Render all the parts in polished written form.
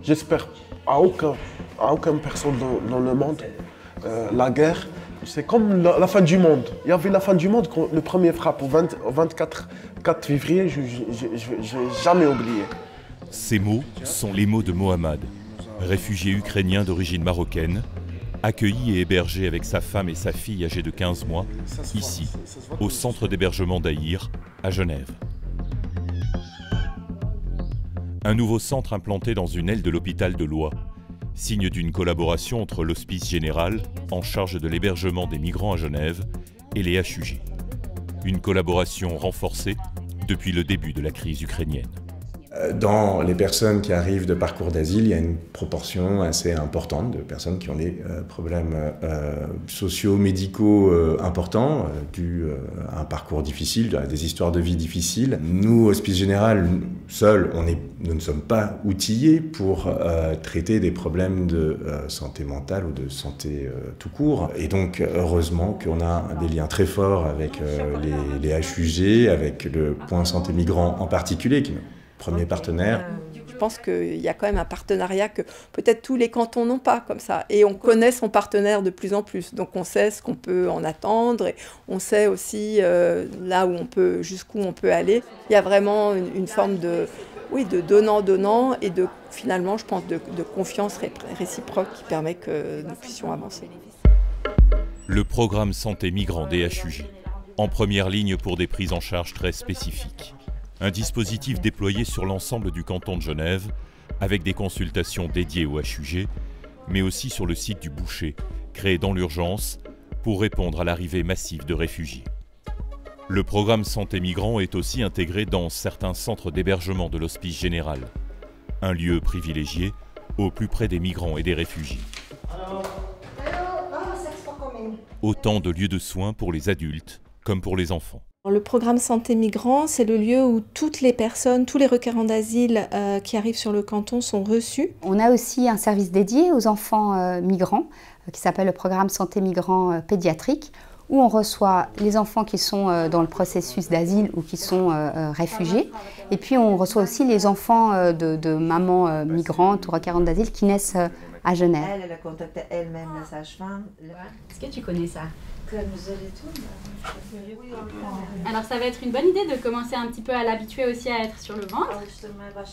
J'espère à aucune personne dans le monde, la guerre, c'est comme la fin du monde. Il y avait la fin du monde quand le premier frappe au 24 février, je n'ai jamais oublié. Ces mots sont les mots de Mohamed, réfugié ukrainien d'origine marocaine, accueilli et hébergé avec sa femme et sa fille âgée de 15 mois, ici, au centre d'hébergement d'Aïr, à Genève. Un nouveau centre implanté dans une aile de l'hôpital de Loie, signe d'une collaboration entre l'Hospice Général, en charge de l'hébergement des migrants à Genève, et les HUG. Une collaboration renforcée depuis le début de la crise ukrainienne. Dans les personnes qui arrivent de parcours d'asile, il y a une proportion assez importante de personnes qui ont des problèmes sociaux, médicaux importants, dus à un parcours difficile, à des histoires de vie difficiles. Nous, Hospice Général, seuls, nous ne sommes pas outillés pour traiter des problèmes de santé mentale ou de santé tout court. Et donc, heureusement qu'on a des liens très forts avec les HUG, avec le Point Santé Migrants en particulier, qui premier partenaire. Je pense qu'il y a quand même un partenariat que peut-être tous les cantons n'ont pas comme ça. Et on connaît son partenaire de plus en plus. Donc on sait ce qu'on peut en attendre et on sait aussi là où on peut, jusqu'où on peut aller. Il y a vraiment une forme de donnant-donnant et de finalement, je pense, de confiance réciproque qui permet que nous puissions avancer. Le programme Santé Migrants des HUG, en première ligne pour des prises en charge très spécifiques. Un dispositif déployé sur l'ensemble du canton de Genève, avec des consultations dédiées aux HUG, mais aussi sur le site du Boucher, créé dans l'urgence pour répondre à l'arrivée massive de réfugiés. Le programme Santé Migrants est aussi intégré dans certains centres d'hébergement de l'Hospice Général, un lieu privilégié au plus près des migrants et des réfugiés. Autant de lieux de soins pour les adultes comme pour les enfants. Le programme Santé Migrants, c'est le lieu où toutes les personnes, tous les requérants d'asile qui arrivent sur le canton sont reçus. On a aussi un service dédié aux enfants migrants qui s'appelle le programme Santé Migrants pédiatrique, où on reçoit les enfants qui sont dans le processus d'asile ou qui sont réfugiés. Et puis on reçoit aussi les enfants de mamans migrantes ou requérantes d'asile qui naissent à Genève. Elle a contacté elle-même la sage-femme. Est-ce que tu connais ça ? Alors ça va être une bonne idée de commencer un petit peu à l'habituer aussi à être sur le ventre.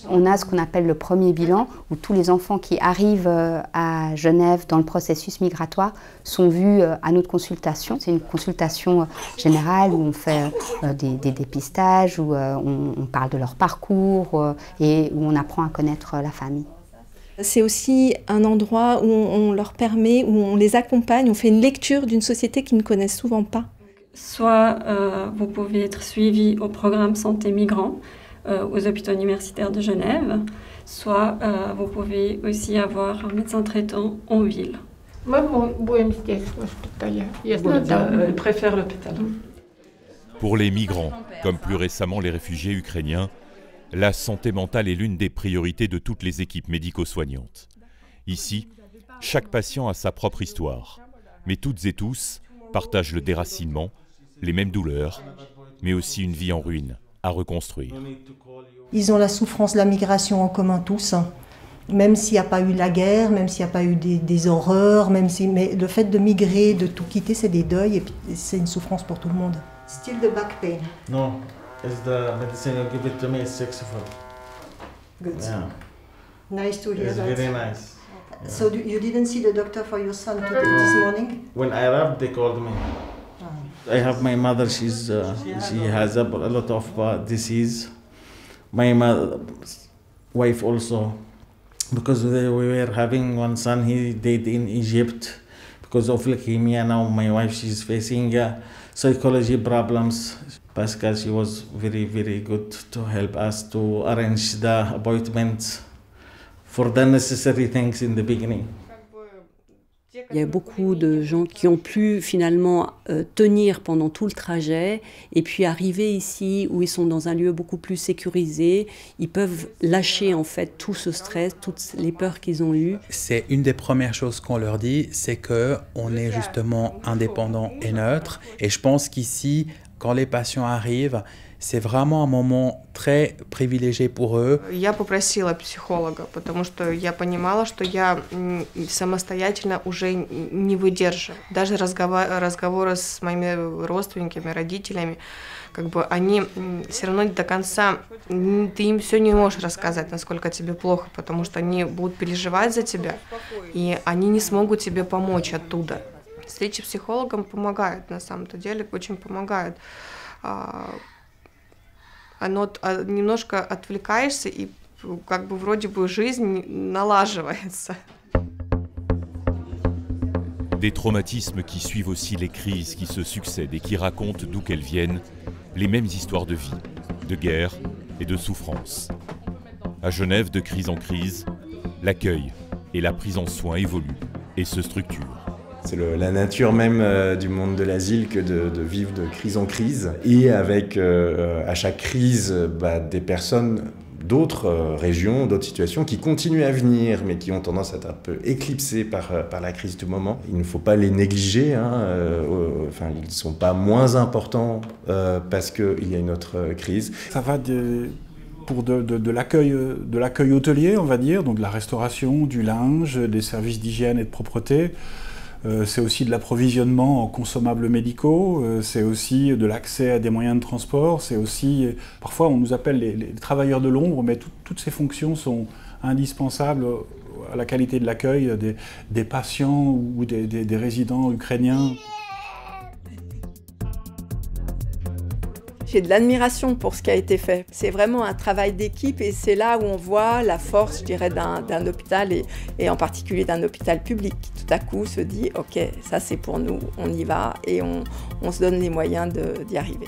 On a ce qu'on appelle le premier bilan, où tous les enfants qui arrivent à Genève dans le processus migratoire sont vus à notre consultation. C'est une consultation générale où on fait des dépistages, où on parle de leur parcours et où on apprend à connaître la famille. C'est aussi un endroit où on leur permet, où on les accompagne, on fait une lecture d'une société qu'ils ne connaissent souvent pas. Soit vous pouvez être suivi au programme Santé Migrants aux hôpitaux universitaires de Genève, soit vous pouvez aussi avoir un médecin traitant en ville. Elle préfère l'hôpital. Pour les migrants, comme plus récemment les réfugiés ukrainiens, la santé mentale est l'une des priorités de toutes les équipes médico-soignantes. Ici, chaque patient a sa propre histoire, mais toutes et tous partagent le déracinement, les mêmes douleurs, mais aussi une vie en ruine à reconstruire. Ils ont la souffrance de la migration en commun tous, même s'il n'y a pas eu la guerre, même s'il n'y a pas eu des horreurs, mais le fait de migrer, de tout quitter, c'est des deuils et c'est une souffrance pour tout le monde. Still the back pain. Non. It's the medicine you give it to me, it's successful. Good. Yeah. Nice to hear it's that. It's very nice. Yeah. So you didn't see the doctor for your son this morning? When I arrived, they called me. I have my mother, she has a lot of disease. My wife also, because we were having one son, he died in Egypt because of leukemia. Now my wife, she's facing psychology problems. Pascal, she was very, very good to help us to arrange the appointments for the necessary things in the beginning. Il y a beaucoup de gens qui ont pu finalement tenir pendant tout le trajet et puis arriver ici où ils sont dans un lieu beaucoup plus sécurisé, ils peuvent lâcher en fait tout ce stress, toutes les peurs qu'ils ont eues. C'est une des premières choses qu'on leur dit, c'est qu'on est justement indépendant et neutre. Et je pense qu'ici, quand les patients arrivent, c'est vraiment un moment très privilégié pour eux. Я попросила психолога, потому что я понимала, что я самостоятельно уже не выдерживаю. Даже разговоры с моими родственниками, родителями, как бы они все равно до конца, ты им все не можешь рассказать, насколько тебе плохо, потому что они будут переживать за тебя, и они не смогут тебе помочь оттуда. Встречи с психологом помогают, на самом-то деле, очень помогают. Немножко отвлекаешься, и как бы вроде бы жизнь налаживается. Des traumatismes qui suivent aussi les crises qui se succèdent et qui racontent d'où qu'elles viennent les mêmes histoires de vie, de guerre et de souffrance. À Genève, de crise en crise, l'accueil et la prise en soin évoluent et se structurent. C'est la nature même du monde de l'asile que de vivre de crise en crise. Et avec à chaque crise des personnes d'autres régions, d'autres situations qui continuent à venir, mais qui ont tendance à être un peu éclipsées par la crise du moment. Il ne faut pas les négliger, ils ne sont pas moins importants parce qu'il y a une autre crise. Ça va pour de l'accueil hôtelier, on va dire, donc de la restauration, du linge, des services d'hygiène et de propreté. C'est aussi de l'approvisionnement en consommables médicaux, c'est aussi de l'accès à des moyens de transport, c'est aussi, parfois on nous appelle les travailleurs de l'ombre, mais toutes ces fonctions sont indispensables à la qualité de l'accueil des patients ou des résidents ukrainiens. J'ai de l'admiration pour ce qui a été fait. C'est vraiment un travail d'équipe et c'est là où on voit la force, je dirais, d'un hôpital et en particulier d'un hôpital public qui tout à coup se dit « Ok, ça c'est pour nous, on y va et on se donne les moyens d'y arriver ».